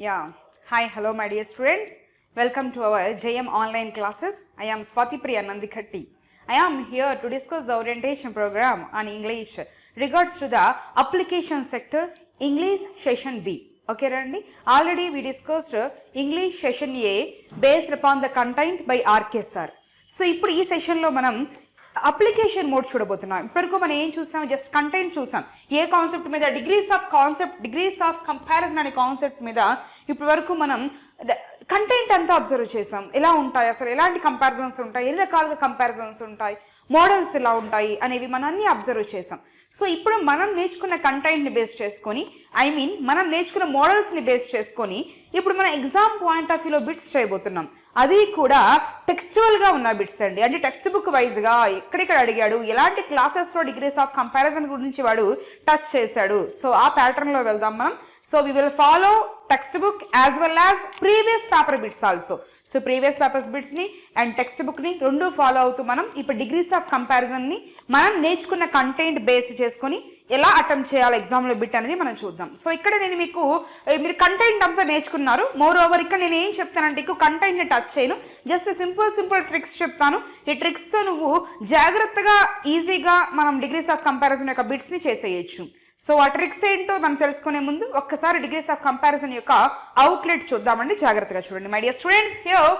Yeah. Hi, hello, my dear students. Welcome to our JM online classes. I am Swati Priya Nandikatti. I am here to discuss the orientation program on English regards to the application sector English session B. Okay, Randy? Already we discussed English session A based upon the content by RK sir. So, ఇప్పుడు ఈ సెషన్లో మనం application mode చూడబోతున్నాం. ఇప్పటివరకు మనం ఏం చూసాం, just content చూసాం. ఏ కాన్సెప్ట్ మీద డిగ్రీస్ ఆఫ్ కంపారిజన్ అనే కాన్సెప్ట్ మీద ఇప్పటి వరకు మనం కంటెంట్ అంతా అబ్జర్వ్ చేసాం. ఎలా ఉంటాయి, అసలు ఎలాంటి కంపారిజన్స్ ఉంటాయి, ఎన్ని రకాలుగా కంపారిజన్స్ ఉంటాయి, మోడల్స్ ఎలా ఉంటాయి అనేవి మనం అన్ని అబ్జర్వ్ చేసాం. సో ఇప్పుడు మనం నేర్చుకున్న కంటెంట్ని బేస్ చేసుకొని మనం నేర్చుకున్న మోడల్స్ని బేస్ చేసుకొని ఇప్పుడు మనం ఎగ్జామ్ పాయింట్ ఆఫ్ వ్యూలో బిట్స్ చేయబోతున్నాం. అది కూడా టెక్స్చువల్గా ఉన్న బిట్స్ అండి. అంటే టెక్స్ట్ బుక్ వైజ్గా ఎక్కడెక్కడ అడిగాడు, ఎలాంటి క్లాసెస్లో డిగ్రీస్ ఆఫ్ కంపారిజన్ గురించి వాడు టచ్ చేశాడు. సో ఆ ప్యాటర్న్లో వెళ్దాం మనం. So we will follow textbook as well as previous paper bits also. So previous papers బిట్స్ని అండ్ టెక్స్ట్ బుక్ని రెండు ఫాలో అవుతూ మనం ఇప్పుడు డిగ్రీస్ ఆఫ్ కంపారిజన్ని మనం నేర్చుకున్న కంటెంట్ బేస్ చేసుకొని ఎలా అటెంప్ట్ చేయాలి ఎగ్జామ్లో బిట్ అనేది మనం చూద్దాం. సో ఇక్కడ నేను మీరు కంటెంట్ అంతా నేర్చుకున్నారు. మోర్ ఓవర్ ఇక్కడ నేను ఏం చెప్తానంటే ఎక్కువ కంటెంట్ని టచ్ చేయను, జస్ట్ సింపుల్ ట్రిక్స్ చెప్తాను. ఈ ట్రిక్స్తో నువ్వు జాగ్రత్తగా ఈజీగా మనం డిగ్రీస్ ఆఫ్ కంపారిజన్ యొక్క బిట్స్ని చేసేయచ్చు. సో ఆ ట్రిక్స్ ఏంటో మనం తెలుసుకునే ముందు ఒక్కసారి డిగ్రీస్ ఆఫ్ కంపారిజన్ యొక్క అవుట్లెట్ చూద్దామండి. జాగ్రత్తగా చూడండి my dear students. Here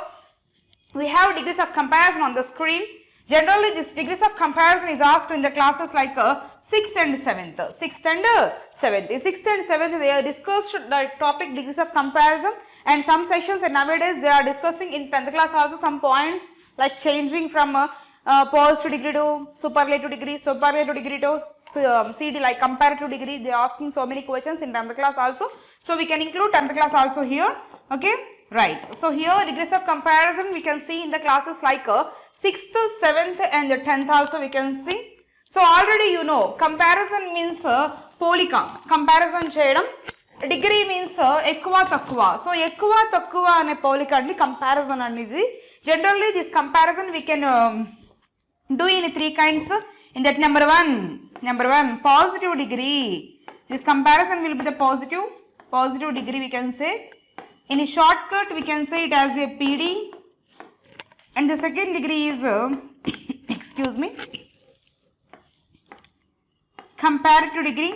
we have degrees of comparison on the screen. Generally this degrees of comparison is asked in the classes like 6th and 7th. 6th and 7th. In 6th and 7th they are discussed the topic degrees of comparison, and some sessions and nowadays they are discussing in 10th class also some points like changing from positive degree to superlative degree to CD like comparative degree. They are asking so many questions in 10th class also. So we can include 10th class also here. Okay. Right. So here degrees of comparison we can see in the classes like 6th, 7th and the 10th also we can see. So already you know comparison means polika. Comparison cheyadam. Degree means ఎక్కువ తక్కువ. So ఎక్కువ తక్కువ అనే పోలిక అండి comparison అనేది. Generally this comparison we can do in three kinds. In that number one positive degree. This comparison will be the positive degree we can say. In a shortcut we can say it as a PD, and the second degree is excuse me, comparative degree,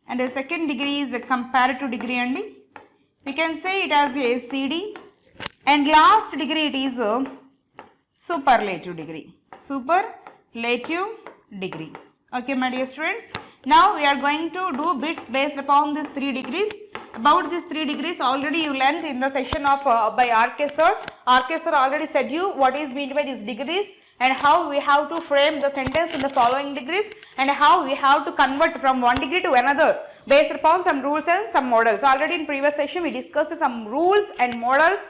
and the second degree is a comparative degree, and we can say it as a CD, and last degree it is a superlative degree. Okay my dear students, now we are going to do bits based upon these three degrees. About these three degrees already you learned in the session of by RK sir. RK sir already said you what is meant by these degrees and how we have to frame the sentence in the following degrees and how we have to convert from one degree to another based upon some rules and some models. Already in previous session we discussed some rules and models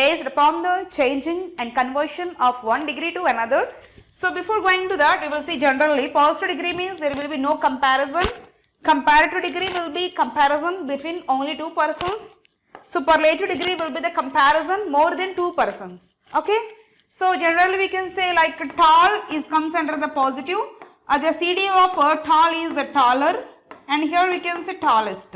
based upon the changing and conversion of one degree to another. So before going to that we will see generally positive degree means there will be no comparison. Comparative degree will be comparison between only two persons. Superlative degree will be the comparison more than two persons. Okay. So generally we can say like tall comes under the positive. The CD of tall is the taller, and here we can say tallest.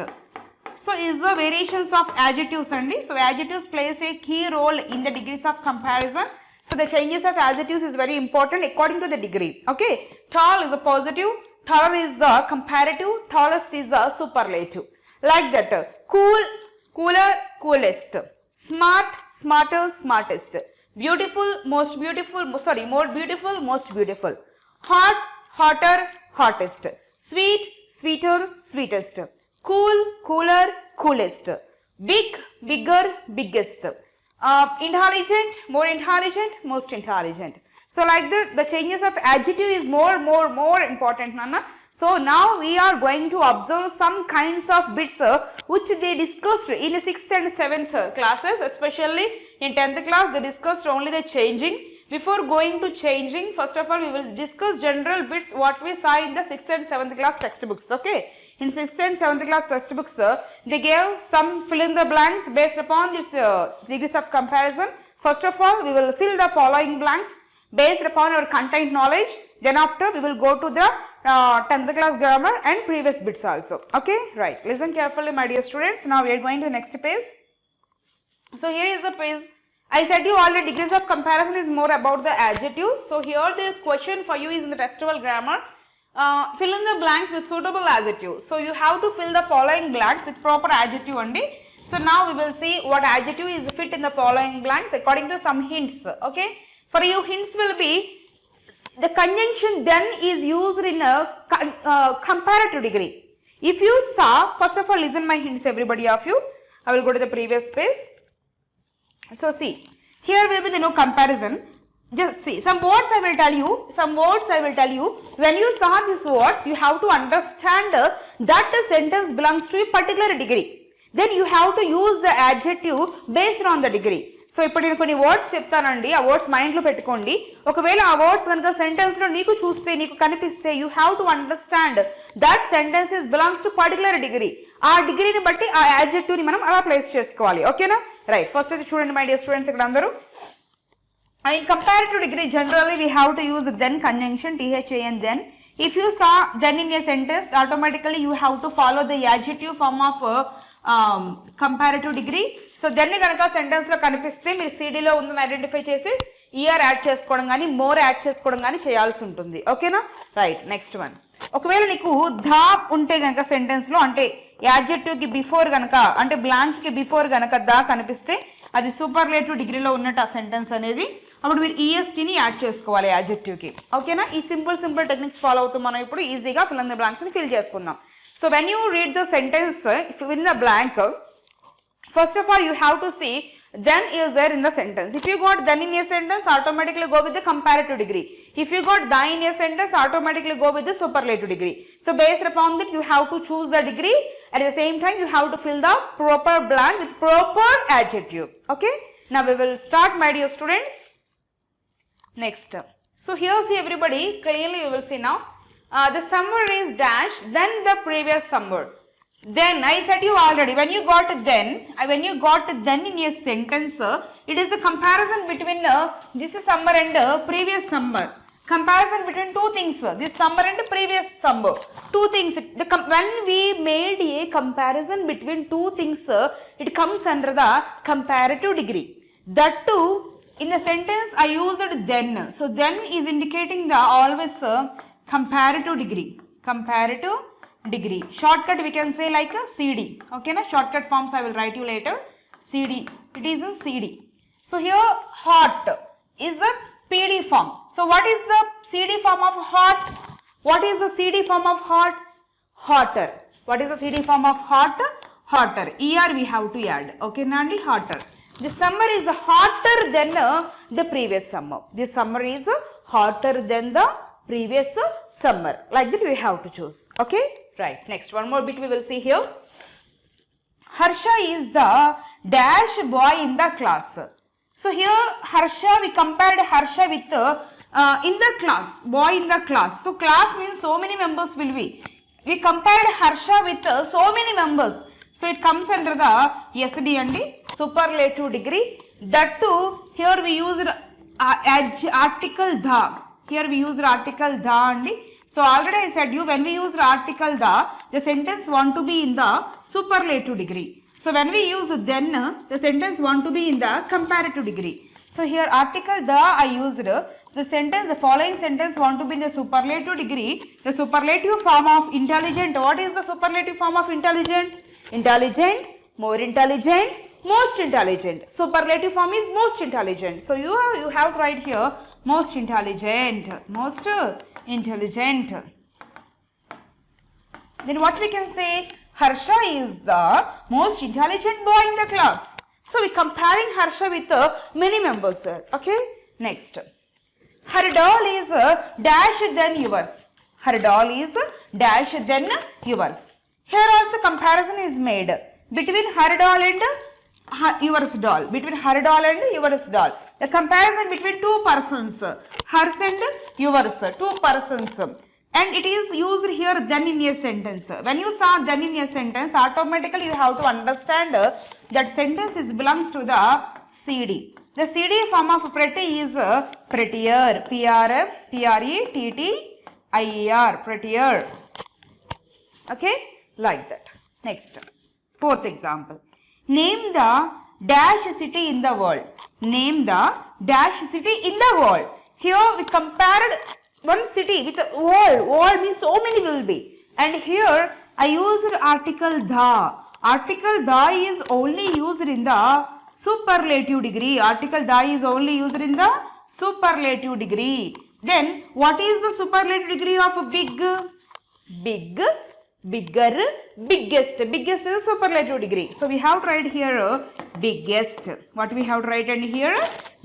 So is the variations of adjectives only. So adjectives plays a key role in the degrees of comparison. So the changes of adjectives is very important according to the degree. Okay. Tall is a positive. Taller is a comparative, tallest is a superlative. Like that, cool, cooler, coolest. Smart, smarter, smartest. Beautiful, more beautiful, most beautiful. Hot, hotter, hottest. Sweet, sweeter, sweetest. Cool, cooler, coolest. Big, bigger, biggest. Intelligent, more intelligent, most intelligent. So like that the changes of adjective is more important, Nana. So now we are going to observe some kinds of bits which they discussed in the 6th and 7th classes, especially in 10th class they discussed only the changing. Before going to changing, first of all we will discuss general bits what we saw in the 6th and 7th class textbooks. Okay, in 6th and 7th class textbooks they gave some fill in the blanks based upon this degrees of comparison. First of all we will fill the following blanks. based upon your content knowledge. Then after we will go to the 10th class grammar and previous bits also. Okay, right. Listen carefully, my dear students. Now we are going to next page. So here is the page. I said you already degrees of comparison is more about the adjectives. So here the question for you is in the textual grammar. Fill in the blanks with suitable adjective. So you have to fill the following blanks with proper adjective only. So now we will see what adjective is fit in the following blanks according to some hints. Okay. For you hints will be the conjunction then is used in a comparative degree. If you saw, first of all listen my hints everybody of you. I will go to the previous page. So see, here will be the no comparison. Just see, some words I will tell you, when you saw these words, you have to understand that the sentence belongs to a particular degree. Then you have to use the adjective based on the degree. So, ఇప్పుడు నేను కొన్ని words చెప్తానండి, ఆ words మైండ్లో పెట్టుకోండి. ఒకవేళ ఆ words కనుక సెంటెన్స్లో నీకు చూస్తే, నీకు కనిపిస్తే, you have to understand that sentences belongs to particular degree. ఆ డిగ్రీని బట్టి ఆ యాడ్జెక్టివ్ని మనం అలా ప్లేస్ చేసుకోవాలి. ఓకేనా? రైట్. ఫస్ట్ అయితే చూడండి మై డియర్ స్టూడెంట్స్, ఇక్కడ అందరూ in comparative degree generally we have to use then conjunction THAN then. If you saw then in a sentence, automatically you have to follow the adjective form of comparative degree. So then ganaka sentence lo kanipiste meer CD lo undani identify chesi year add chesukodam gaani more add chesukodam gaani cheyalsi untundi. Okay na? Right. Next one. ఒకవేళ నీకు ధా ఉంటే గనక sentence లో, అంటే adjective కి before గనక, అంటే blank కి బిఫోర్ గనక దా కనిపిస్తే అది సూపర్లేటివ్ డిగ్రీలో ఉన్నట్టు ఆ సెంటెన్స్ అనేది. అప్పుడు మీరు ఈఎస్టీని యాడ్ చేసుకోవాలి యాడ్జెక్టివ్కి. ఓకేనా? ఈ సింపుల్ టెక్నిక్స్ ఫాలో అవుతూ మనం ఇప్పుడు ఈజీగా ఫిల్ ఇన్ ద బ్లాంక్స్ని ఫిల్ చేసుకుందాం. So when you read the sentence in the blank, first of all you have to see then is there in the sentence. If you got then in a sentence, automatically go with the comparative degree. If you got the in a sentence, automatically go with the superlative degree. So based upon that, you have to choose the degree. At the same time, you have to fill the proper blank with proper adjective. Okay? Now we will start, my dear students. Next. So here see everybody, clearly you will see now. The summer is dash, then the previous summer. Then I said you already, when you got then in a sentence, it is a comparison between this summer and previous summer. Comparison between two things, this summer and previous summer. Two things. When we made a comparison between two things, it comes under the comparative degree. That too, in the sentence I used then. So then is indicating the always comparative degree. Comparative degree. Shortcut we can say like a CD. Okay na? Shortcut forms I will write you later. CD. It is in CD. So here hot is the PD form. So what is the CD form of hot? What is the CD form of hot? Hotter. What is the CD form of hot? Hotter. ER we have to add. Okay nandi? Hotter. This summer is hotter than the previous summer. This summer is hotter than the previous summer. Like that we have to choose. Okay? Right. Next, one more bit we will see here. Harsha is the dash boy in the class. So here Harsha, we compared Harsha with in the class, boy in the class. So class means so many members will be. We compared Harsha with so many members. So it comes under the SD and superlative degree. That too, here we used article the. Here we used article the and so already I said you, when we use article the sentence want to be in the superlative degree. So when we use then, the sentence want to be in the comparative degree. So here article the I used, so sentence, the following sentence want to be in the superlative degree. The superlative form of intelligent. What is the superlative form of intelligent? Intelligent, more intelligent, most intelligent. Superlative form is most intelligent. So you have to write here most intelligent, most intelligent. Then what we can say? Harsha is the most intelligent boy in the class. So we comparing Harsha with many members. Okay. Next. Her doll is dash than yours. Her doll is dash than yours. Here also comparison is made between her doll and yours doll. Between her doll and yours doll. The comparison between two persons, hers and yours, two persons, and it is used here then in a sentence. When you saw then in a sentence, automatically you have to understand that sentence is belongs to the CD. The CD form of pretty is prettier, P-R-E-T-T-I-E-R, prettier. Okay, like that. Next, fourth example. Name the dash city in the world. Name the dash city in the world. Here we compared one city with a world. World means so many will be. And here I used article the. Article the is only used in the superlative degree. Article the is only used in the superlative degree. Then what is the superlative degree of big? Big, bigger, biggest. Biggest is a superlative degree. So we have to write here biggest. What we have to write in here?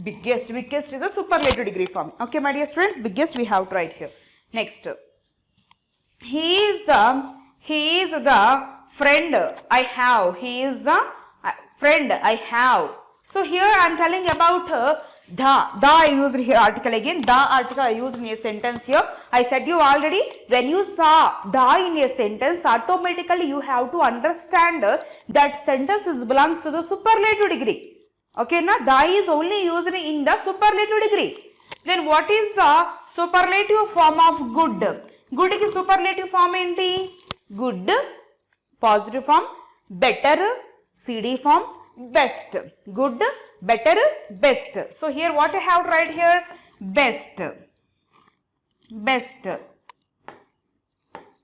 Biggest. Biggest is a superlative degree form. Okay, my dear students, biggest we have to write here. Next. He is the friend I have. He is the friend I have. So here I am telling about the I used here article again. The article I used in a sentence here. I said you already, when you saw the in a sentence, automatically you have to understand that sentence belongs to the superlative degree. Okay, now the is only used in the superlative degree. Then what is the superlative form of good? Good ki superlative form enti? Good, positive form, better, CD form, best. Good, better, best. So here what I have to write here? Best. Best.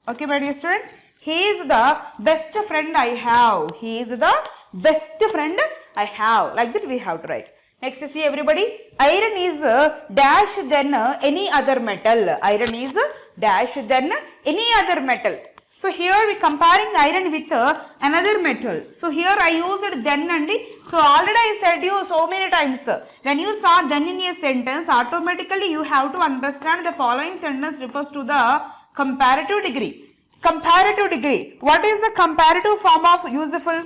Okay, my dear students. He is the best friend I have. He is the best friend I have. Like that we have to write. Next, see everybody. Iron is dash than any other metal. Iron is dash than any other metal. So here we comparing iron with another metal. So here I used then and so already I said you so many times. When you saw then in a sentence, automatically you have to understand the following sentence refers to the comparative degree. Comparative degree. What is the comparative form of useful?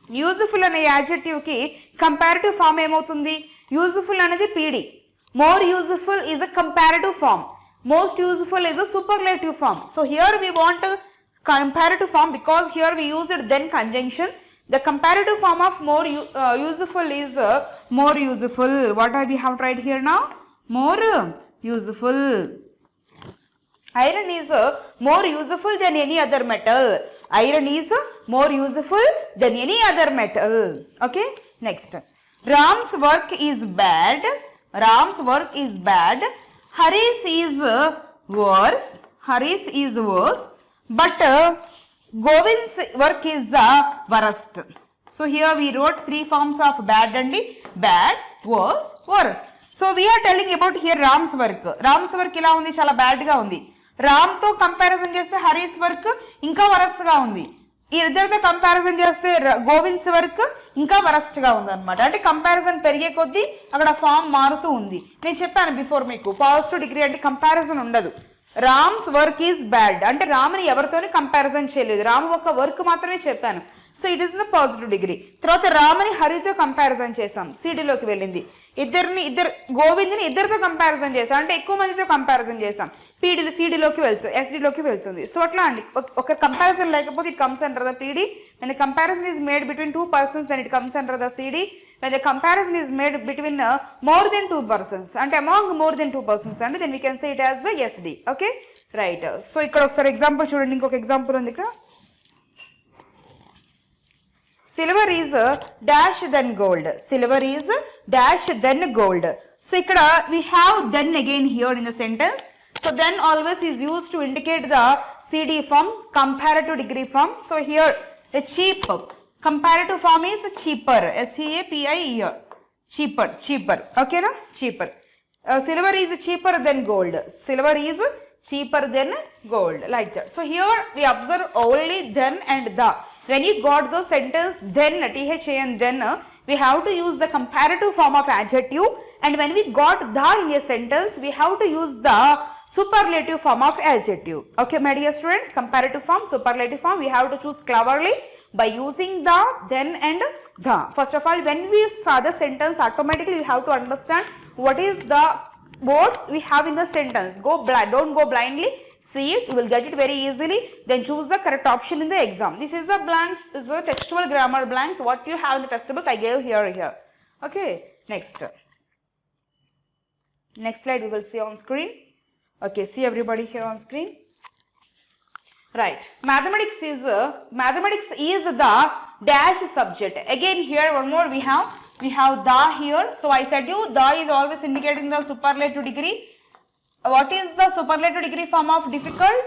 Useful ane adjective ki comparative form emotundi. Useful anedi PD. More useful is a comparative form. Most useful is a superlative form. So here we want a comparative form because here we used then conjunction. The comparative form of more useful is more useful. What we have tried here now? More useful. Iron is more useful than any other metal. Iron is more useful than any other metal. Okay. Next. Ram's work is bad. Ram's work is bad. Hari's is worse. Hari's is worse. But Govind's work is the worst. So here we wrote three forms of bad and bad, worse, worst. So we are telling about here Ram's work. Ram's work ila undi chala bad ga undi. Ram to comparison cheste Hari's work inka worst ga undi. ఇద్దరితో comparison చేస్తే Govind's work ఇంకా worst గా ఉంది అనమాట. అంటే comparison పెరిగే కొద్దీ అక్కడ ఫామ్ మారుతూ ఉంది. నేను చెప్పాను బిఫోర్ మీకు పాజిటివ్ డిగ్రీ అంటే కంపారిజన్ ఉండదు. రామ్స్ వర్క్ ఈజ్ బ్యాడ్ అంటే రామ్ని ఎవరితోనే కంపారిజన్ చేయలేదు, రామ్ ఒక వర్క్ మాత్రమే చెప్పాను. So it is the positive degree. తర్వాత రామ్ని హరితో కంపారిజన్ చేసాం, సిడిలోకి వెళ్ళింది. ఇద్దరు గోవింద్ని ఇద్దరితో కంపారిజన్ చేసాం అంటే ఎక్కువ మందితో కంపారిజన్ చేసాం, పీడీలు సిడిలోకి వెళ్తుంది, ఎస్డిలోకి వెళ్తుంది. సో అట్లా అండి, ఒక కంపారిజన్ లేకపోతే it comes under the PD. when the comparison is made between two persons then it comes under the cd. when the comparison is made between more than two persons and among more than two persons and then we can say it as the sd. okay, right. So ikkada okasari example chudandi, inkoka example undi ikkada. Silver is dash then gold. Silver is dash then gold. So ikkada we have then again here in the sentence. So then always is used to indicate the cd form, comparative degree form. So here the cheap comparative form is cheaper, cheaper, cheaper. Okay na, cheaper. Silver is cheaper than gold. Silver is cheaper than gold, like that. So here we observe only then and the. When you got the sentence then, then, we have to use the comparative form of adjective, and when we got the in a sentence we have to use the superlative form of adjective. Okay, my dear students, comparative form, superlative form we have to choose cleverly by using the, then and the. First of all, when we saw the sentence, automatically you have to understand what is the words we have in the sentence. Don't go blindly, see it, you will get it very easily, then choose the correct option in the exam. This is the blanks, this is the textual grammar blanks what you have in the textbook I gave here. Okay, Next slide we will see on screen. Okay, see everybody here on screen. Right, mathematics is the dash subject. Again here one more we have the here. So I said you the is always indicating the superlative degree. What is the superlative degree form of difficult?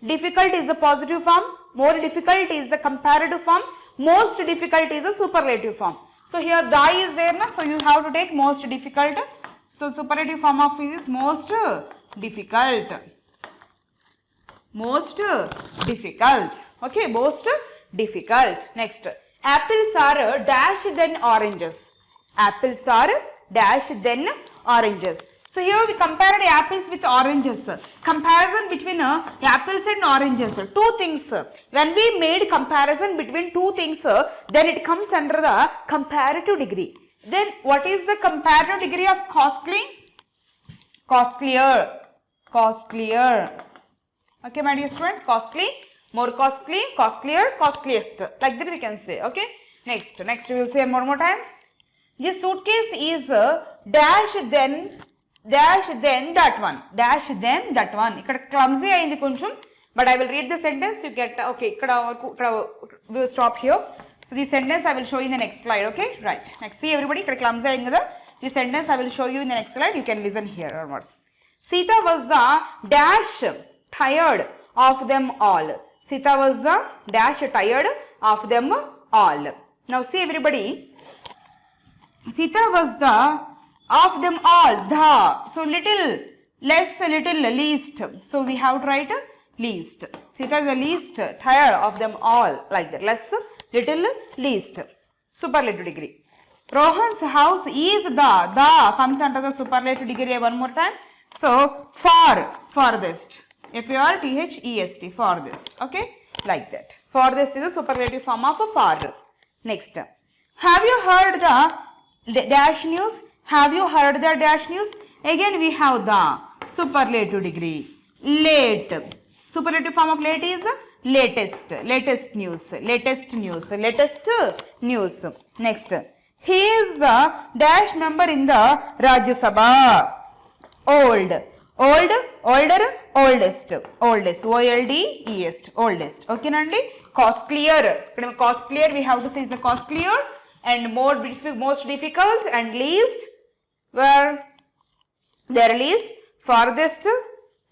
Difficult is the positive form, more difficult is the comparative form, most difficult is the superlative form. So here the is there na, so you have to take most difficult. So superlative form of it is most difficult. Most difficult. Okay, most difficult. Next, apples are dash then oranges. Apples are dash then oranges. So here we compared apples with oranges. Comparison between apples and oranges. Two things. When we made comparison between two things, then it comes under the comparative degree. Then what is the comparative degree of costly? Costlier. Costlier. Okay, my dear students, costly, more costly, costlier, costliest. Like that we can say. Okay. Next we will say one more time. This suitcase is dash then that one. Dash then that one. Ikkada clumsy ayindi koncham, but I will read the sentence. You get okay. Ikkada we will stop here. So this sentence I will show you in the next slide. Okay, right. Next, see everybody. Ikkada clumsy ayindi kada. This sentence I will show you in the next slide. You can listen here onwards. Sita was the dash tired of them all. Sita was the dash tired of them all. Now see everybody. Sita was the of them all. The. So little, less, little, least. So we have to write least. Sita is the least tired of them all. Like that. Less, little, least. Superlative degree. Rohan's house is the comes under the superlative degree one more time. So farthest. F-A-R-T-H-E-S-T, farthest. Okay, like that. Farthest is the superlative form of a far. Next, have you heard the dash news? Have you heard the dash news? Again we have the superlative degree. Late. Superlative form of late is latest. Latest news. Latest news. Latest news. Next, he is a dash member in the Rajya Sabha. Old. Old, older, oldest. Oldest. O-L-D-E-S-T. Oldest. Okay, Nandi? Costlier. Costlier we have to say is a costlier. And most difficult and least. Where there least, farthest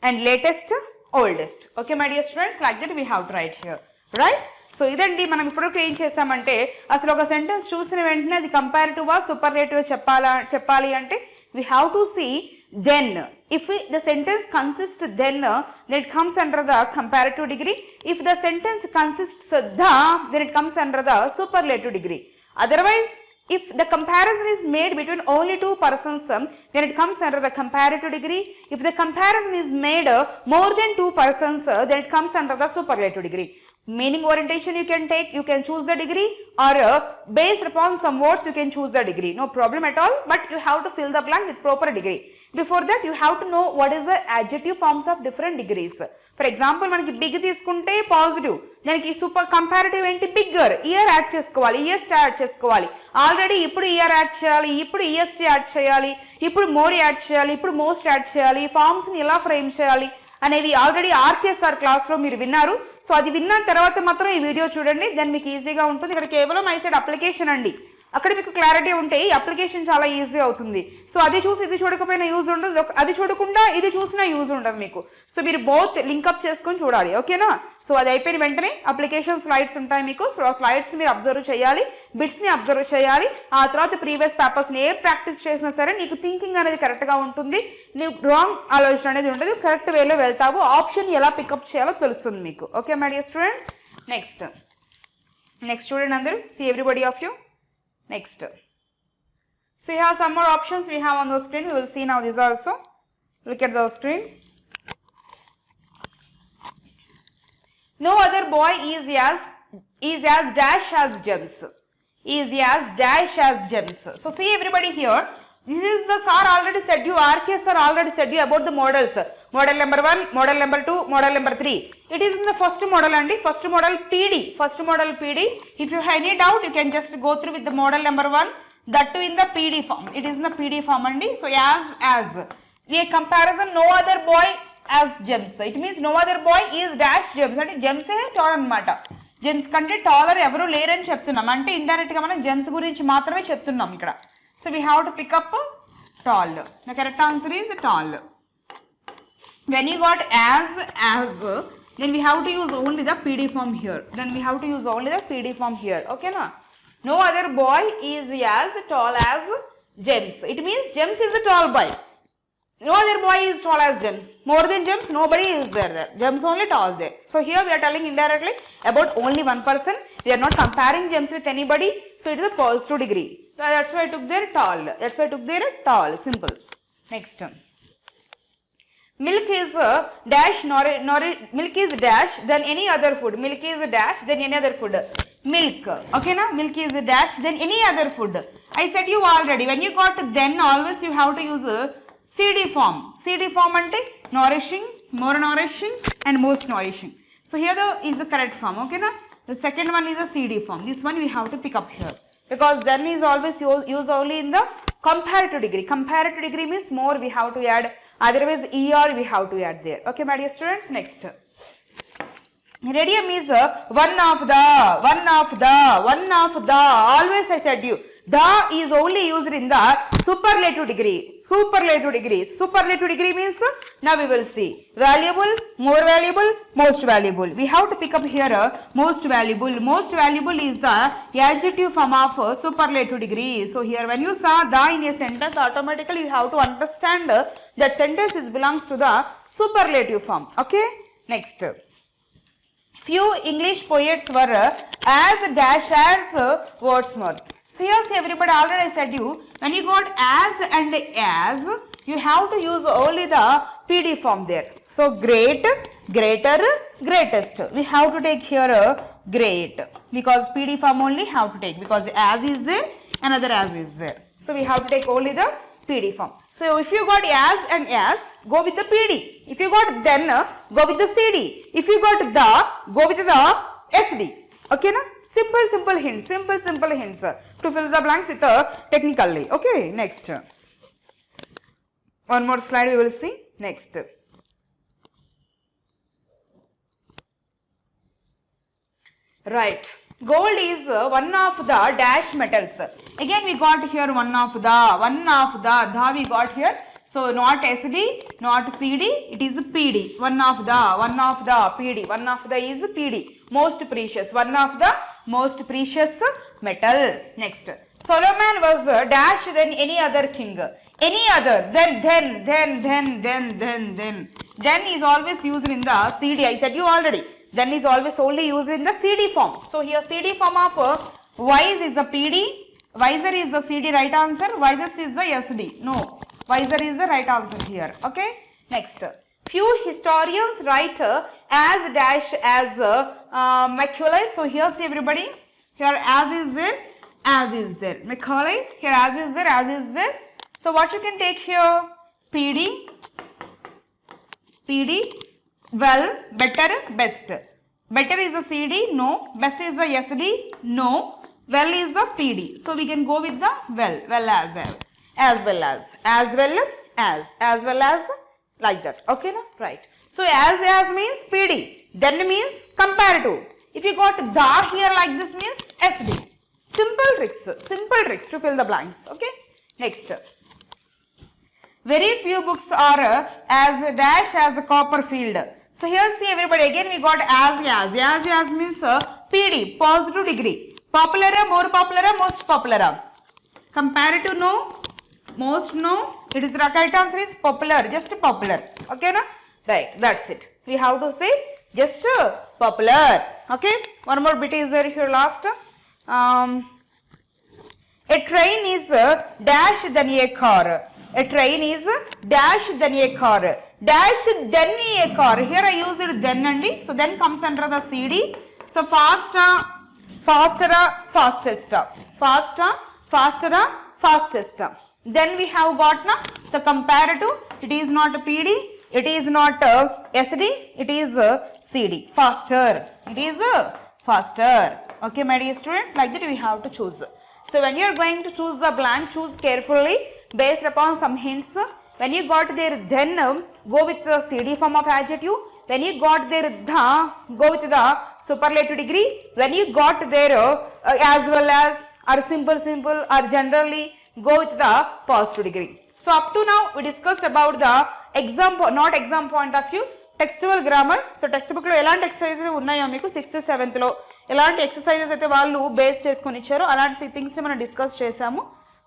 and latest, oldest. Okay, my dear students, like that we have to write here. Right? So, idandi manam ippudu em chesamante asalu oka sentence chusina ventane adi comparative or superlative cheppali ante we have to see then. If the sentence consists then it comes under the comparative degree. If the sentence consists then it comes under the superlative degree. Otherwise, if the comparison is made between only two persons, then it comes under the comparative degree. If the comparison is made more than two persons, then it comes under the superlative degree. Meaning orientation you can take, you can choose the degree, or based upon some words you can choose the degree. No problem at all, but you have to fill the blank with proper degree. Before that, you have to know what is the adjective forms of different degrees. For example, manaki big తీసుకుంటే positive, దానికి super comparative ఏంటి bigger, year add చేసుకోవాలి, est add చేసుకోవాలి. Already ఇప్పుడు year add చేయాలి, ఇప్పుడు est add చేయాలి, ఇప్పుడు more యాడ్ చేయాలి, ఇప్పుడు most యాడ్ చేయాలి, ఫార్మ్స్ ని ఎలా ఫ్రేమ్ చేయాలి అనేవి ఆల్రెడీ ఆర్కేఎస్ఆర్ క్లాస్ లో మీరు విన్నారు. సో అది విన్న తర్వాత మాత్రం ఈ వీడియో చూడండి, దెన్ మీకు ఈజీగా ఉంటుంది. ఇక్కడ కేవలం ఐసెడ్ అప్లికేషన్ అండి, అక్కడ మీకు క్లారిటీ ఉంటే ఈ అప్లికేషన్ చాలా ఈజీ అవుతుంది. సో అది చూసి ఇది చూడకపోయినా యూజ్ ఉండదు, అది చూడకుండా ఇది చూసినా యూజ్ ఉండదు మీకు. సో మీరు బోత్ లింక్అప్ చేసుకొని చూడాలి, ఓకేనా. సో అది అయిపోయిన వెంటనే అప్లికేషన్ స్లైడ్స్ ఉంటాయి మీకు. సో ఆ స్లైడ్స్ మీరు అబ్జర్వ్ చేయాలి, బిట్స్ని అబ్జర్వ్ చేయాలి. ఆ తర్వాత ప్రీవియస్ పేపర్స్ని ఏ ప్రాక్టీస్ చేసినా సరే నీకు థింకింగ్ అనేది కరెక్ట్గా ఉంటుంది, నీకు రాంగ్ ఆలోచన అనేది ఉంటుంది, కరెక్ట్ వేలో వెళ్తావు, ఆప్షన్ ఎలా పికప్ చేయాలో తెలుస్తుంది మీకు. Okay my dear students. Next చూడండి అందరూ, see everybody of you. Next, so we have some more options we have on the screen. We will see now these also. Look at the screen. No other boy is as dash as gems. Is as dash as gems. So see everybody here. This is the sir already said you, RK sir already said you about the models. Model number 1, model number 2, model number 3. It is in the first model and first model PD. First model PD. If you have any doubt, you can just go through with the model number 1, that too in the PD form. It is in the PD form andi. So as a comparison, no other boy as James. It means no other boy is dash James. అంటే Gems tall అనమాట. Gems కంటే taller ఎవరు లేరని చెప్తున్నాం. అంటే indirect గా మనం Gems గురించి మాత్రమే చెప్తున్నాం ఇక్కడ. So we have to pick up tall. The correct answer is tall. When you got as, then we have to use only the PD form here. Okay na? No other boy is as tall as James. It means James is a tall boy. No other boy is tall as James. More than James, nobody is there. James only tall there. So here we are telling indirectly about only one person. We are not comparing James with anybody. So it is a positive degree. So that's why I took there tall. Simple. Next one. Milk is dash milk is dash than any other food. Milk is dash than any other food. Milk. Okay na? Milk is dash than any other food. I said you already. When you got then, always you have to use CD form. CD form ante nourishing, more nourishing and most nourishing. So here is the correct form. Okay na? The second one is a CD form. This one we have to pick up here. Because then is always used only in the comparative degree. Comparative degree means more we have to add. Otherwise ER we have to add there. Okay my dear students, next. Radium is one of the. Always I said you. The is only used in the superlative degree. Superlative degree means, now we will see. Valuable, more valuable, most valuable. We have to pick up here most valuable. Most valuable is the adjective form of superlative degree. So here when you saw the in a sentence, automatically you have to understand that sentence belongs to the superlative form. Okay, next. Few English poets were as dash as Wordsworth. So here see everybody, already I said you, when you got as and as, you have to use only the PD form there. So great, greater, greatest. We have to take here great, because PD form only have to take, because as is there, another as is there. So we have to take only the PD form. So if you got as and as, go with the PD. If you got then, go with the CD. If you got the, go with the SD. Okay na? Simple hints to fill the blanks with technically. Okay, next. One more slide we will see. Next. Right. Gold is one of the dash metals. Again we got here one of the we got here. So not SD, not CD, it is PD. One of the PD. One of the is PD. Most precious. One of the most precious metal. Next. Solomon was dash than any other king. Any other. Then is always used in the CD. I said you already. Then is always only used in the CD form. So here CD form of wise is the PD. Wiser is the CD right answer. Wisest is the SD. No. Wiser is the right answer here. Okay. Next. Few historians write as dash as Macaulay. So here see everybody. Here as is there. Macaulay. Here as is there. So what you can take here? PD. Well, better, best. Better is the CD. No. Best is the SD. No. Well is the PD. So we can go with the well. As well as like that. Okay na? Right. So as means PD, then means comparative. If you got the here like this means SD. Simple tricks to fill the blanks. Okay. Next. Very few books are as dash as Copperfield. So here see everybody, again we got as means PD, positive degree. Popular, more popular, most popular. Comparative no. Most no, it is the right answer is popular, just popular. Okay na? Right, that's it. We have to say just popular. Okay, one more bit is there here last. A train is dash than a car. A train is dash than a car. Dash than a car. Here I used then only. So then comes under the CD. So faster, fastest. Then we have got na, so comparative, it is not PD, it is not SD, it is CD, faster, it is faster. Okay my dear students, like that we have to choose. So when you are going to choose the blank, choose carefully based upon some hints. When you got there then, go with the CD form of adjective. When you got there the, go with the superlative degree. When you got there as well as, or simple or generally, go with the positive degree. So up to now we discussed about the exam, not exam point of view, textual grammar. So textbook లో ఎలాంటి exercises ఉన్నాయో మీకు 6th 7th లో ఎలాంటి exercises అయితే వాళ్ళు base చేసుకొని ఇచ్చారో అలాంటి థింగ్స్ ని మనం డిస్కస్ చేసాము.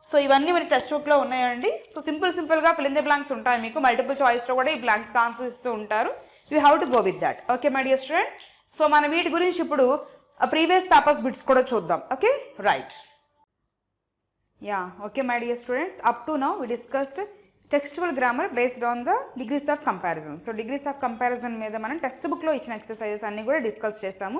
సో ఇవన్నీ మనకి టెక్స్ట్ బుక్ లో ఉన్నాయండి. సో సింపుల్ గా ఫిల్ ఇన్ ది బ్లాంక్స్ ఉంటాయి మీకు. మల్టిపుల్ చాయిస్ లో కూడా ఈ బ్లాంక్స్ ఆన్సర్స్ ఇస్తూ ఉంటారు. You have to go with that. Okay my dear student. So మన వీటి గురించి ఇప్పుడు ప్రీవియస్ పేపర్స్ బిట్స్ కూడా చూద్దాం. Okay right. Yeah okay my dear students, up to now we discussed textual grammar based on the degrees of comparison. So degrees of comparison మీద మనం text బుక్లో ఇచ్చిన ఎక్సర్సైజెస్ అన్ని కూడా డిస్కస్ చేసాము.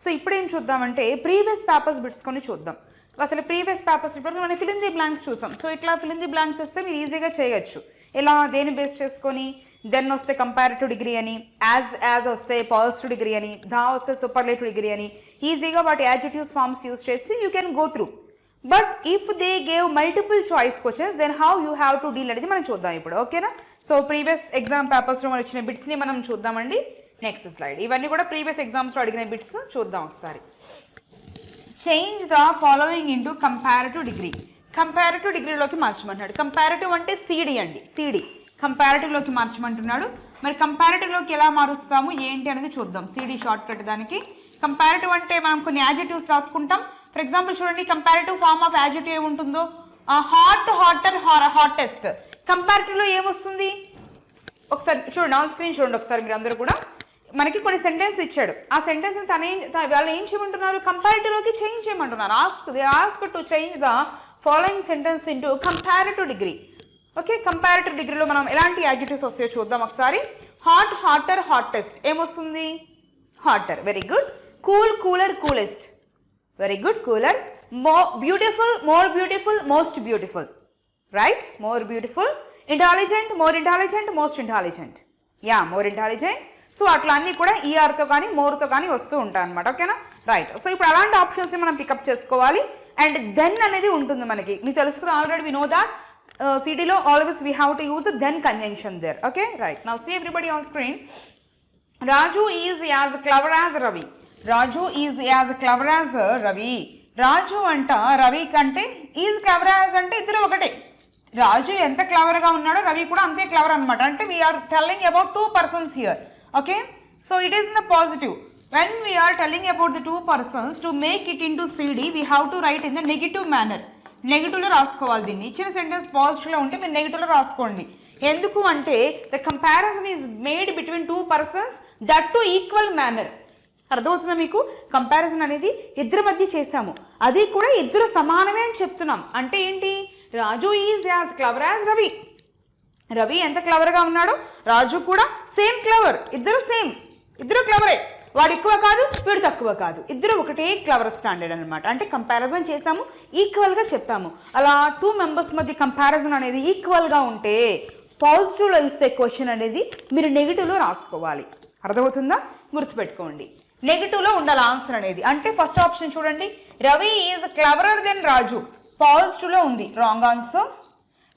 సో ఇప్పుడు ఏం చూద్దామంటే ప్రీవియస్ పేపర్స్ బిట్స్ కొని చూద్దాం. అసలు ప్రీవియస్ పేపర్స్ ఇప్పుడు మనం ఫిల్ ఇన్ ది బ్లాంక్స్ చూసాం. సో ఇట్లా ఫిల్ ఇన్ ది బ్లాంక్స్ వస్తే మీరు ఈజీగా చేయొచ్చు. ఇలా దేని బేస్ చేసుకొని, దెన్ వస్తే కంపారిటివ్ డిగ్రీ అని, యాజ్ వస్తే పాజిటివ్ డిగ్రీ అని, దా వస్తే సూపర్లేటివ్ డిగ్రీ అని, ఈజీగా వాటి యాడ్జెక్టివ్స్ ఫార్మ్స్ యూస్ చేసి you can go through. But if they gave multiple choice questions then how you have to deal అనేది మనం చూద్దాం ఇప్పుడు. ఓకేనా. సో ప్రీవియస్ ఎగ్జామ్ పేపర్స్లో మనం ఇచ్చిన బిట్స్ని మనం చూద్దామండి. Next slide. ఇవన్నీ కూడా ప్రీవియస్ ఎగ్జామ్స్లో అడిగిన బిట్స్ చూద్దాం ఒకసారి. Change the following into comparative degree. Comparative డిగ్రీలోకి మార్చమంటున్నాడు. కంపారిటివ్ అంటే సిడి అండి, సిడి కంపారిటివ్లోకి మార్చమంటున్నాడు. మరి కంపారిటివ్లోకి ఎలా మారుస్తాము ఏంటి అనేది చూద్దాం. సిడి షార్ట్ కట్ దానికి. కంపారిటివ్ అంటే మనం కొన్ని యాడ్జెక్టివ్స్ రాసుకుంటాం. ఫర్ ఎగ్జాంపుల్ చూడండి, కంపారిటివ్ ఫార్మ్ ఆఫ్ యాడ్జెక్టివ్ ఏముంటుందో, హాట్, హాటర్, హాటెస్ట్. కంపారిటివ్లో ఏమొస్తుంది ఒకసారి చూడండి, ఆన్ స్క్రీన్ చూడండి ఒకసారి మీరు అందరూ కూడా. మనకి కొన్ని సెంటెన్స్ ఇచ్చాడు. ఆ సెంటెన్స్ వాళ్ళు ఏం చేయమంటున్నారు, కంపారిటివ్లోకి చేంజ్ చేయమంటున్నారు. Ask to change the following sentence into comparative degree. Okay, comparative డిగ్రీలో మనం ఎలాంటి యాడ్జెక్టివ్స్ వస్తాయో చూద్దాం ఒకసారి. హాట్, హాటర్, హాటెస్ట్ ఏమొస్తుంది, hotter. Very good. Cool, cooler, coolest. Very good, cooler. Beautiful, more beautiful, most beautiful. Right, more beautiful. Intelligent, more intelligent, most intelligent. Yeah, more intelligent. So అట్లా అన్నీ కూడా ఈఆర్తో కానీ మోర్తో కానీ వస్తూ ఉంటాయి అనమాట. ఓకేనా. రైట్. సో ఇప్పుడు అలాంటి ఆప్షన్స్ని మనం పికప్ చేసుకోవాలి. అండ్ దెన్ అనేది ఉంటుంది మనకి. మీకు తెలుసు కదా ఆల్రెడీ, వి నో దాట్ సిటీలో always we have to use than conjunction there. Okay right. Now see everybody on screen. Raju is as clever as Ravi. Raju is as clever as Ravi. Raju అంట రవి కంటే, ఈజ్ క్లవర్ యాజ్ అంటే ఇద్దరు ఒకటే. రాజు ఎంత క్లవర్గా ఉన్నాడో రవి కూడా అంతే క్లవర్ అనమాట. అంటే we are telling about 2 persons here. Okay, so it is in the positive. When we are telling about the 2 persons, to make it into CD we have to write in the negative manner. నెగిటివ్లో రాసుకోవాలి దీన్ని. ఇచ్చిన sentence పాజిటివ్లో ఉంటే మీరు నెగిటివ్లో రాసుకోండి. ఎందుకు అంటే the comparison is made between 2 persons, that to equal manner. అర్థమవుతుందా మీకు? కంపారిజన్ అనేది ఇద్దరి మధ్య చేశాము, అది కూడా ఇద్దరు సమానమే అని చెప్తున్నాం. అంటే ఏంటి, Raju is as clever as Ravi. Ravi ఎంత క్లవర్గా ఉన్నాడో రాజు కూడా సేమ్ క్లవర్. ఇద్దరు సేమ్, ఇద్దరు క్లవరే. వాడు ఎక్కువ కాదు, వీడు తక్కువ కాదు, ఇద్దరు ఒకటే క్లవర్ స్టాండర్డ్ అనమాట. అంటే కంపారిజన్ చేసాము, ఈక్వల్గా చెప్పాము. అలా 2 members మధ్య కంపారిజన్ అనేది ఈక్వల్గా ఉంటే పాజిటివ్లో ఇస్తే క్వశ్చన్ అనేది మీరు నెగిటివ్లో రాసుకోవాలి. అర్థమవుతుందా? గుర్తుపెట్టుకోండి, నెగిటివ్లో ఉండాలి ఆన్సర్ అనేది. అంటే ఫస్ట్ ఆప్షన్ చూడండి, Ravi is cleverer than Raju. పాజిటివ్లో ఉంది, wrong answer.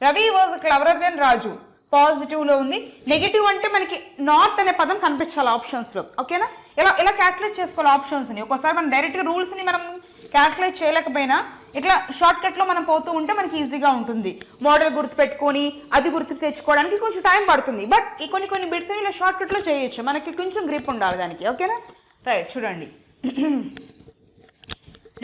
Ravi was cleverer than Raju, పాజిటివ్లో ఉంది. నెగిటివ్ అంటే మనకి నాట్ అనే పదం కనిపించాలి ఆప్షన్స్లో. ఓకేనా. ఇలా క్యాల్కులేట్ చేసుకోవాలి ఆప్షన్స్ని. ఒక్కోసారి మనం డైరెక్ట్గా రూల్స్ని మనం క్యాల్కులేట్ చేయలేకపోయినా ఇట్లా షార్ట్కట్లో మనం పోతూ ఉంటే మనకి ఈజీగా ఉంటుంది. మోడల్ గుర్తుపెట్టుకొని అది గుర్తుకు తెచ్చుకోవడానికి కొంచెం టైం పడుతుంది. బట్ ఈ కొన్ని బిట్స్ ఇలా షార్ట్కట్లో చేయొచ్చు, మనకి కొంచెం గ్రిప్ ఉండాలి దానికి. ఓకేనా. రైట్, చూడండి.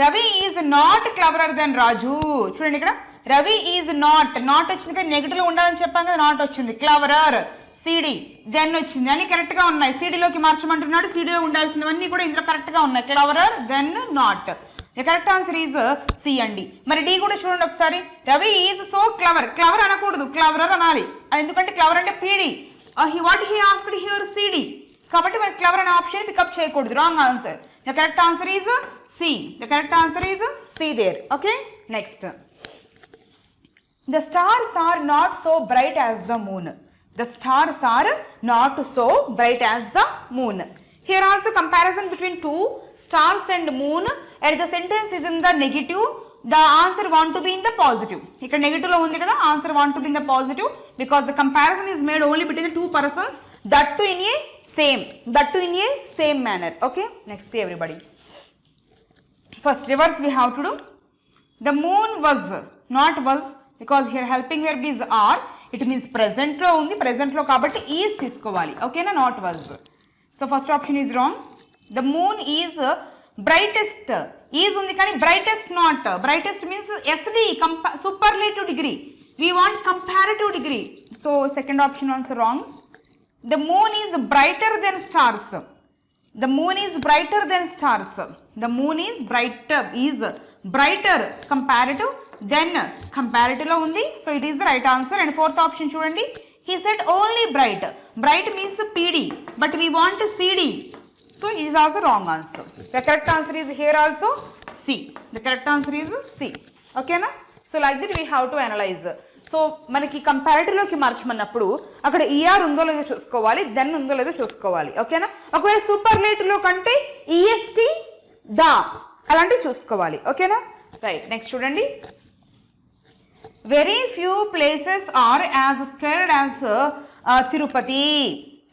Ravi is not cleverer than రాజు. చూడండి ఇక్కడ రవి ఈజ్ నాట్ వచ్చింది కదా, నెగిటివ్లో ఉండాలని చెప్పాం కదా, నాట్ వచ్చింది. క్లవరర్, సిడి, దెన్ వచ్చింది. అన్ని కరెక్ట్గా ఉన్నాయి. సిడిలోకి మార్చమంటున్నాడు, సిడిలో ఉండాల్సినవన్నీ కూడా ఇందులో కరెక్ట్గా ఉన్నాయి. Cleverer, then not. Correct answer is C అండి. మరి డి కూడా చూడండి ఒకసారి. Ravi is so clever. Clever అనకూడదు, క్లవరర్ అనాలి. ఎందుకంటే క్లవర్ అంటే PD. What he asked here CD. కాబట్టి మరి క్లవర్ అనే ఆప్షన్ పికప్ చేయకూడదు, wrong answer. The correct answer is C. The correct answer is C there. Okay, next. The stars are not so bright as the moon. The stars are not so bright as the moon. Here also comparison between 2 stars and moon, and the sentence is in the negative. the answer want to be in the positive. ఇక్కడ negative లో ఉంది కదా, answer want to be in the positive because the comparison is made only between the two persons, that too in a same manner. Okay, next see everybody. First reverse we have to do. The moon was, not was, because here helping verb is are, it means present లో ఉంది, present లో కాబట్టి is తీసుకోవాలి. ఓకేనా, not was. So first option is wrong. The moon is brightest, is ఉంది కానీ brightest not, brightest means SD, superlative degree, we want comparative degree, so second option also wrong. The moon is brighter than stars, the moon is brighter than stars, the moon is brighter comparative then comparative లో ఉంది, so it is the right answer. And fourth option చూడండి, he said only bright, bright means PD but we want CD, so it is also wrong answer. The correct answer is here also C, the correct answer is C. Okay na, so like that we have to analyze. So మనకి కంపారిటివ్లోకి మార్చమన్నప్పుడు అక్కడ ER ఉందో లేదో చూసుకోవాలి, then ఉందో లేదో చూసుకోవాలి. ఓకేనా, ఒకవేళ సూపర్లేటివ్లో కంటే ఈఎస్టీ దా అలాంటివి చూసుకోవాలి. ఓకేనా, రైట్. నెక్స్ట్ చూడండి, very few places are as scared as Tirupati.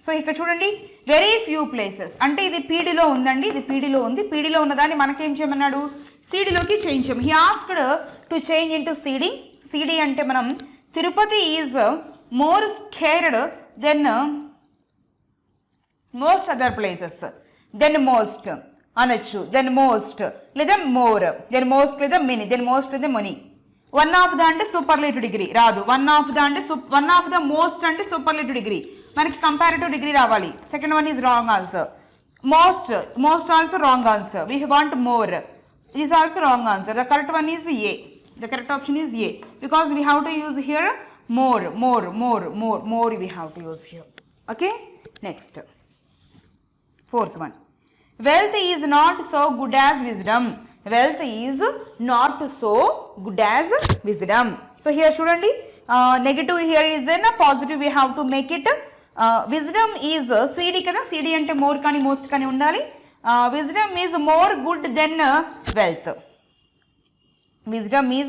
So ఇక్కడ చూడండి, వెరీ ఫ్యూ ప్లేసెస్ అంటే ఇది పీడీలో ఉందండి, ఇది పీడీలో ఉంది, పీడీలో ఉన్నదాన్ని మనకేం చేయమన్నాడు, సిడీలోకి చేంజ్ చేయము. He asked to change into CD. CD అంటే మనం Tirupati is more scared than most other places, than most అనొచ్చు, దెన్ మోస్ట్ లేదా మోర్, దెన్ మోస్ట్ లేదా మినీ, దెన్ మోస్ట్ లేదా మనీ. వన్ ఆఫ్ ద అంటే సూపర్లేటివ్ డిగ్రీ రాదు, one of the అంటే one of the most అంటే సూపర్లేటివ్ డిగ్రీ, మనకి comparative degree రావాలి. Second one is wrong answer. Most also wrong answer. We want more, is also wrong answer. The correct one is a, the correct option is A because we have to use here more we have to use here. Okay, next fourth one, wealth is not so good as wisdom, wealth is not so good as wisdom. So here చూడండి, negative here is in a positive, we have to make it wisdom is CD కదా, CD అంటే more కానీ most కానీ ఉండాలి. Wisdom is more good than wealth, wisdom is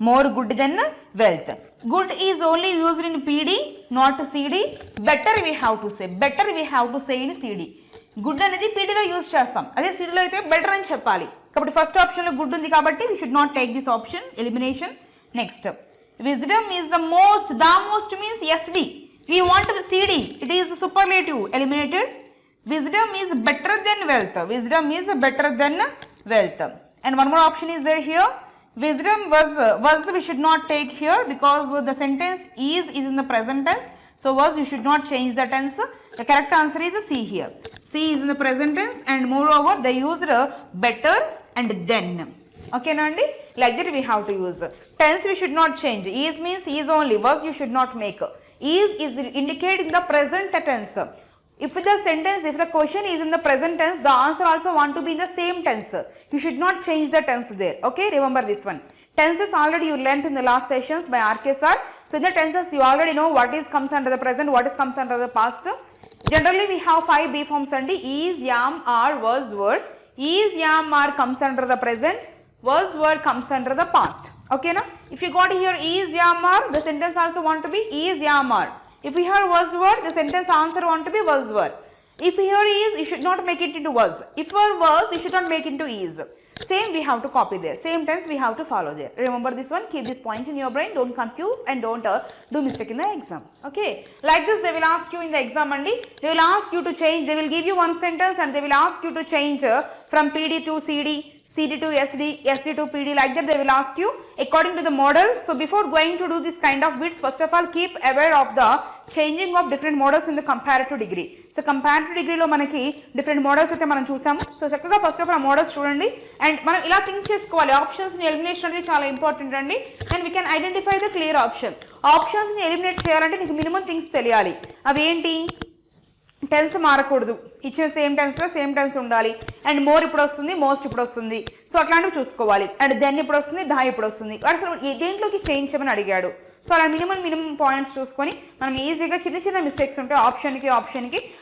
more good than wealth. Good is only used in PD not CD. Better we have to say, better we have to say in CD. Good అనేది PD లో use చేస్తాం, అదే CD లో అయితే better అని చెప్పాలి. కాబట్టి first option లో గుడ్ ఉంది కాబట్టి we should not take this option, elimination. Next, wisdom is the most means SD, we want CD, it is superlative, eliminated. Wisdom is better than wealth, wisdom is better than wealth. And one more option is there here, wisdom was we should not take here because the sentence is in the present tense, so was you should not change the tense. The correct answer is C here. C is in the present tense and moreover they used better and then. Okay nandi, like that we have to use. Tense we should not change, is means is only, was you should not make. Is indicating the present tense. If the sentence, if the question is in the present tense, the answer also want to be in the same tense. You should not change the tense there. Okay, remember this one. Tenses already you learnt in the last sessions by RK sir. So in the tenses you already know what is comes under the present, what is comes under the past. Generally we have 5 B forms and is, am, are, was, were. Is, am, are comes under the present, was, were comes under the past. Okay na? If you got here is, am, are, the sentence also want to be is, am, are. If we hear was, were, the sentence answer want to be was, were. If here is, you should not make it into was. If were was, you should not make into is. Same we have to copy there. Same tense we have to follow there. Remember this one. Keep this point in your brain. Don't confuse and don't do mistake in the exam. Okay. Like this they will ask you in the exam only. They will ask you to change. They will give you one sentence and they will ask you to change from PD to CD, CD to SD, SD to PD. Like that they will ask you according to the models. So before going to do this kind of bits, first of all keep aware of the changing of different models in the comparative degree. So comparative degree lo manaki different models aithe manam chusamu. So chakkaga first of all aa models chudandi and manam ila think chesukovali. Options ni elimination anedi chaala important andi. Then we can identify the clear option. Options ni eliminate cheyalante neeku minimum things teliyali. Avi enti, tense మారకూడదు, ఇచ్చిన same టెన్స్లో same tense ఉండాలి, and more ఇప్పుడు వస్తుంది, most ఇప్పుడు వస్తుంది, so అట్లాంటివి చూసుకోవాలి. అండ్ దెన్ ఇప్పుడు వస్తుంది, దా ఇప్పుడు వస్తుంది. అసలు దేంట్లోకి చేంజ్ చేయమని అడిగాడు, సో అలా మినిమం పాయింట్స్ చూసుకొని మనం ఈజీగా చిన్న మిస్టేక్స్ ఉంటాయి ఆప్షన్కి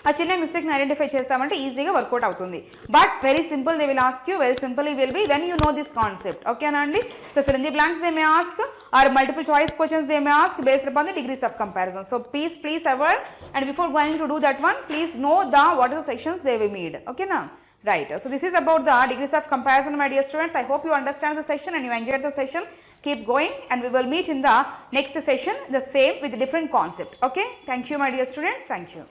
ఆ చిన్న మిస్టేక్ని ఐడెంటిఫై చేస్తామంటే ఈజీగా వర్కౌట్ అవుతుంది. But very simple, they will ask you, very simple will be when you know this concept. ఓకేనా అండి? So fill in the blanks they may ask, or multiple choice questions they may ask based upon the degrees of comparison. So please ever, and before going to do that one, please know what are the sections they will need. Okay na? Right. So this is about the degrees of comparison, my dear students. I hope you understand the session and you enjoyed the session. Keep going and we will meet in the next session, the same with different concept. Okay. Thank you, my dear students. Thank you.